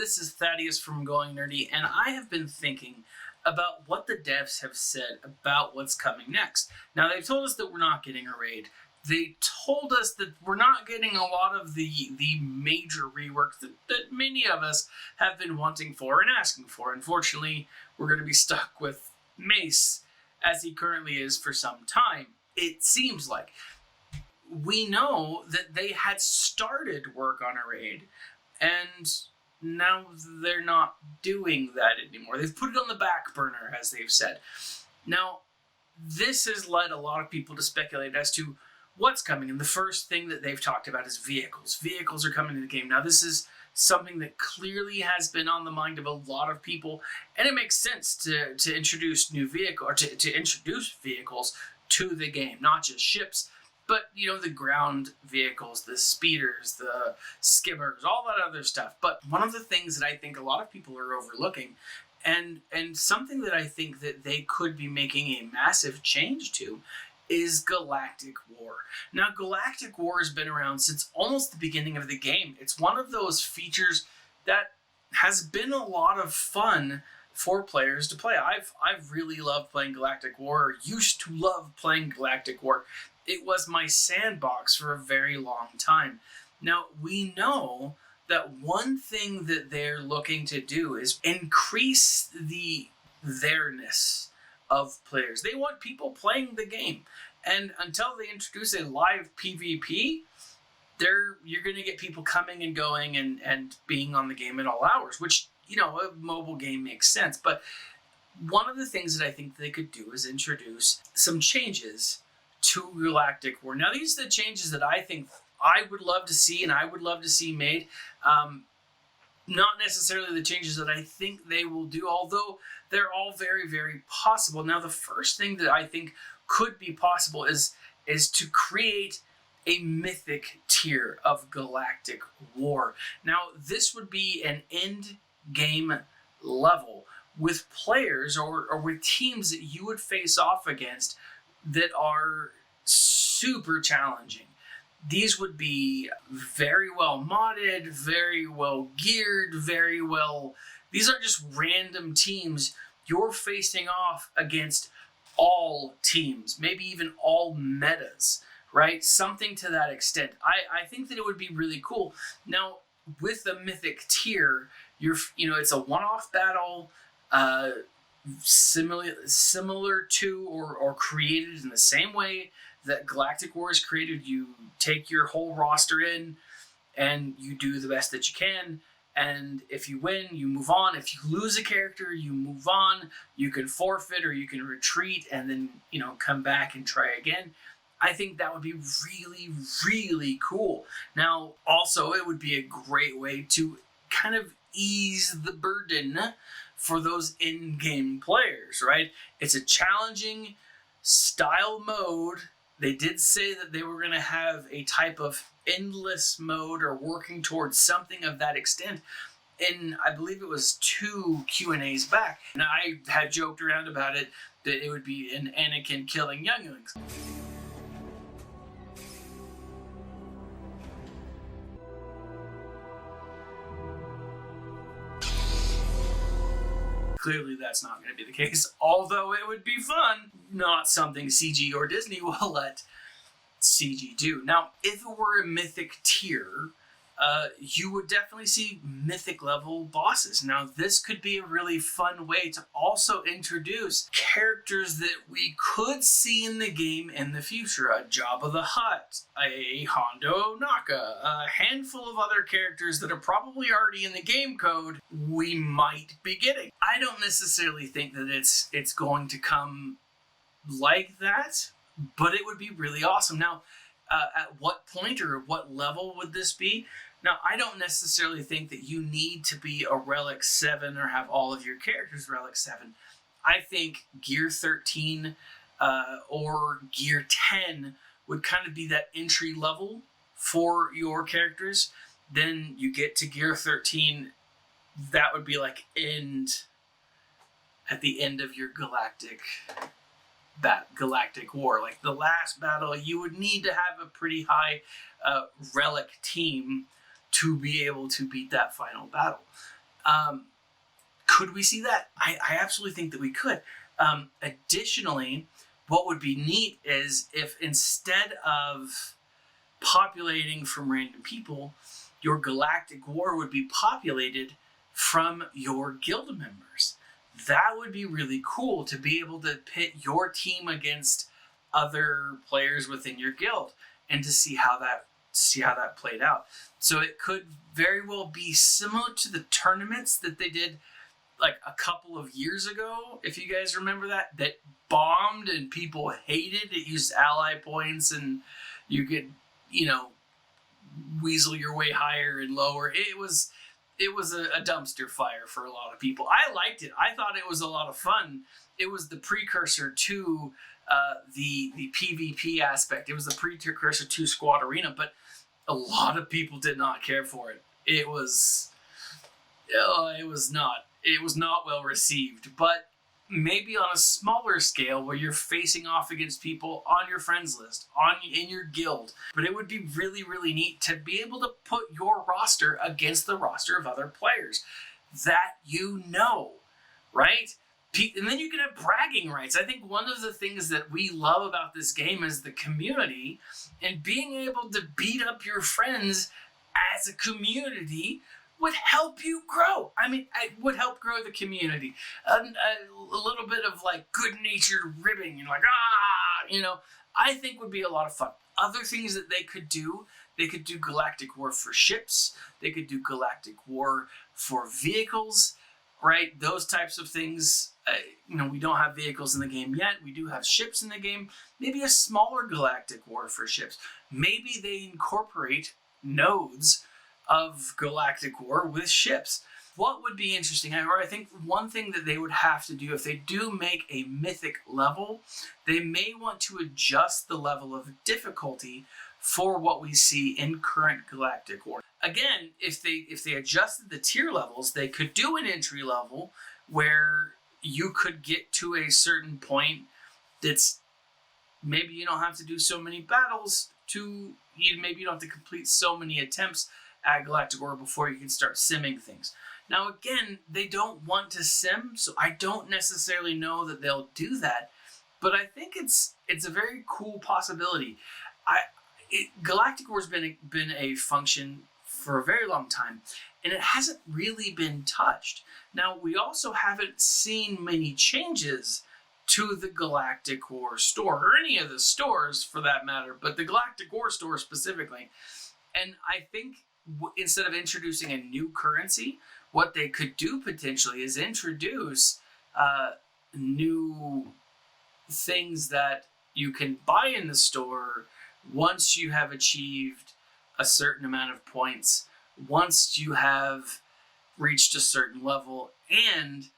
this is Thaddeus from Going Nerdy, and I have been thinking about what the devs have said about what's coming next. Now, they've told us that we're not getting a raid. They told us that we're not getting a lot of the major reworks that many of us have been wanting for and asking for. Unfortunately, we're going to be stuck with Mace as he currently is for some time, it seems like. We know that they had started work on a raid, and now they're not doing that anymore. They've put it on the back burner, as they've said. Now, this has led a lot of people to speculate as to what's coming, and the first thing that they've talked about is vehicles. Vehicles are coming to the game. Now, this is something that clearly has been on the mind of a lot of people, and it makes sense to introduce new vehicle, or to introduce vehicles to the game, not just ships, but, you know, the ground vehicles, the speeders, the skimmers, all that other stuff. But one of the things that I think a lot of people are overlooking, and something that I think that they could be making a massive change to, is Galactic War. Now, Galactic War has been around since almost the beginning of the game. It's one of those features that has been a lot of fun for players to play. I've really loved playing Galactic War, or used to love playing Galactic War. It was my sandbox for a very long time. Now, we know that one thing that they're looking to do is increase the there-ness of players. They want people playing the game. And until they introduce a live PvP, you're going to get people coming and going and being on the game at all hours, which, you know, a mobile game makes sense. But one of the things that I think they could do is introduce some changes to Galactic War. Now, these are the changes that I think I would love to see and I would love to see made. Not necessarily the changes that I think they will do, although they're all very, very possible. Now, the first thing that I think could be possible is to create a mythic tier of Galactic War. Now, this would be an end game level with players or with teams that you would face off against that are super challenging. These would be very well modded, very well geared, these aren't just random teams. You're facing off against all teams, maybe even all metas, right? Something to that extent. I think that it would be really cool. Now, with the Mythic tier, it's a one-off battle, similar to or created in the same way that Galactic War is created. You take your whole roster in and you do the best that you can, and if you win, you move on. If you lose a character, you move on. You can forfeit or you can retreat and then, you know, come back and try again. I think that would be really, really cool. Now, also, it would be a great way to kind of ease the burden for those in-game players, right? It's a challenging style mode. They did say that they were going to have a type of endless mode or working towards something of that extent. And I believe it was 2 Q&As back. And I had joked around about it that it would be an Anakin killing younglings. Clearly, that's not going to be the case, although it would be fun. Not something CG or Disney will let CG do. Now, if it were a Mythic tier, you would definitely see Mythic level bosses. Now, this could be a really fun way to also introduce characters that we could see in the game in the future. A Jabba the Hutt, a Hondo Naka, a handful of other characters that are probably already in the game code we might be getting. I don't necessarily think that it's going to come like that, but it would be really awesome. Now, at what point or what level would this be? Now, I don't necessarily think that you need to be a Relic 7 or have all of your characters Relic 7. I think Gear 13 or Gear 10 would kind of be that entry level for your characters. Then you get to Gear 13, that would be like at the end of your Galactic War. Like the last battle, you would need to have a pretty high Relic team to be able to beat that final battle. Could we see that? I absolutely think that we could. Additionally, what would be neat is if instead of populating from random people, your Galactic War would be populated from your guild members. That would be really cool to be able to pit your team against other players within your guild and to see how that played out. So it could very well be similar to the tournaments that they did like a couple of years ago, if you guys remember that bombed and people hated it. Used ally points and you could, weasel your way higher and lower. It was a dumpster fire for a lot of people. I liked it. I thought it was a lot of fun. It was the precursor to the PvP aspect. It was the precursor to Squad Arena, but a lot of people did not care for it. It was not well received, but maybe on a smaller scale where you're facing off against people on your friends list, in your guild. But it would be really, really neat to be able to put your roster against the roster of other players that right? And then you can have bragging rights. I think one of the things that we love about this game is the community and being able to beat up your friends as a community would help you grow. I mean, it would help grow the community. A little bit of like good-natured ribbing, I think would be a lot of fun. Other things that they could do Galactic War for ships. They could do Galactic War for vehicles, right? Those types of things. We don't have vehicles in the game yet. We do have ships in the game. Maybe a smaller Galactic War for ships. Maybe they incorporate nodes of Galactic War with ships. What would be interesting, or I think one thing that they would have to do if they do make a Mythic level, they may want to adjust the level of difficulty for what we see in current Galactic War. Again, if they adjusted the tier levels, they could do an entry level where you could get to a certain point that's maybe you don't have to do so many battles maybe you don't have to complete so many attempts at Galactic War before you can start simming things. Now again, they don't want to sim, so I don't necessarily know that they'll do that, but I think it's a very cool possibility. Galactic War's been a function for a very long time, and it hasn't really been touched. Now, we also haven't seen many changes to the Galactic War store, or any of the stores for that matter, but the Galactic War store specifically. And I think instead of introducing a new currency, what they could do potentially is introduce new things that you can buy in the store once you have achieved a certain amount of points, once you have reached a certain level, and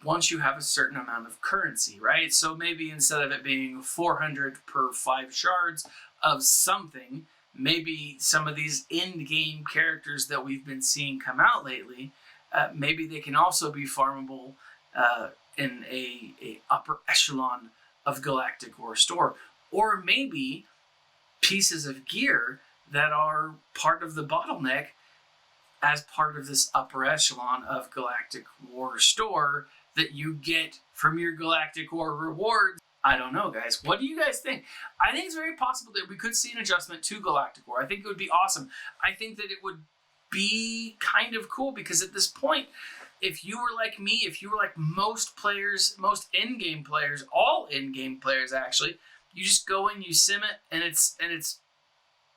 once you have a certain amount of currency, right? So maybe instead of it being 400 per 5 shards of something, maybe some of these in-game characters that we've been seeing come out lately, maybe they can also be farmable in a upper echelon of Galactic War store. Or maybe pieces of gear that are part of the bottleneck as part of this upper echelon of Galactic War store that you get from your Galactic War rewards. I don't know, guys. What do you guys think? I think it's very possible that we could see an adjustment to Galactic War. I think it would be awesome. I think that it would be kind of cool because at this point, if you were like me, if you were like most players, most in-game players, all in-game players actually, you just go in, you sim it, and it's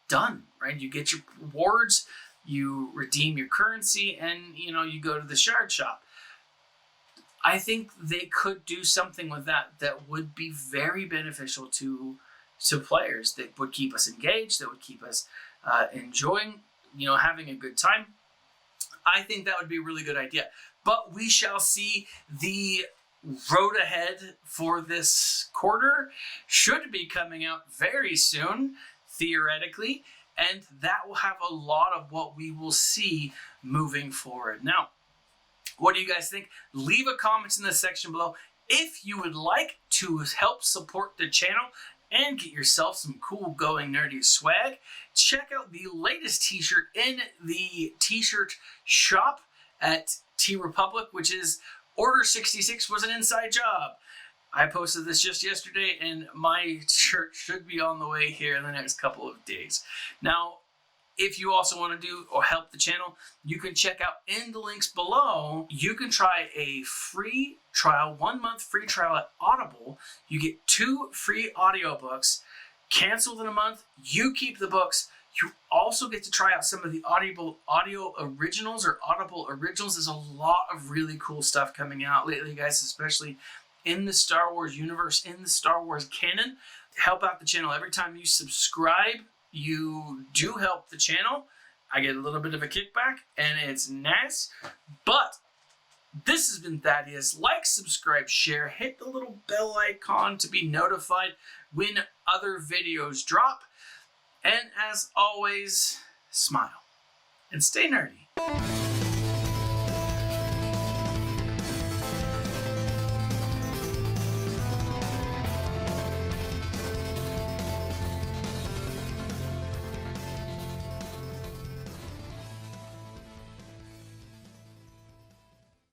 done, right? You get your rewards, you redeem your currency, and you go to the shard shop. I think they could do something with that would be very beneficial to players, that would keep us engaged, that would keep us enjoying, having a good time. I think that would be a really good idea. But we shall see. The road ahead for this quarter should be coming out very soon, theoretically, and that will have a lot of what we will see moving forward. Now, what do you guys think? Leave a comment in the section below. If you would like to help support the channel and get yourself some cool Going Nerdy swag, check out the latest t-shirt in the t-shirt shop at T Republic, which is Order 66 was an inside job. I posted this just yesterday, and my shirt should be on the way here in the next couple of days. Now, if you also want to do or help the channel, you can check out in the links below. You can try a free trial, 1 month free trial at Audible. You get 2 free audiobooks. Cancel in a month, you keep the books. You also get to try out some of the audio originals or Audible originals. There's a lot of really cool stuff coming out lately, guys, especially in the Star Wars universe, in the Star Wars canon. Help out the channel. Every time you subscribe, you do help the channel. I get a little bit of a kickback, and it's nice. But this has been Thaddeus. Like, subscribe, share, hit the little bell icon to be notified when other videos drop. And as always, smile and stay nerdy.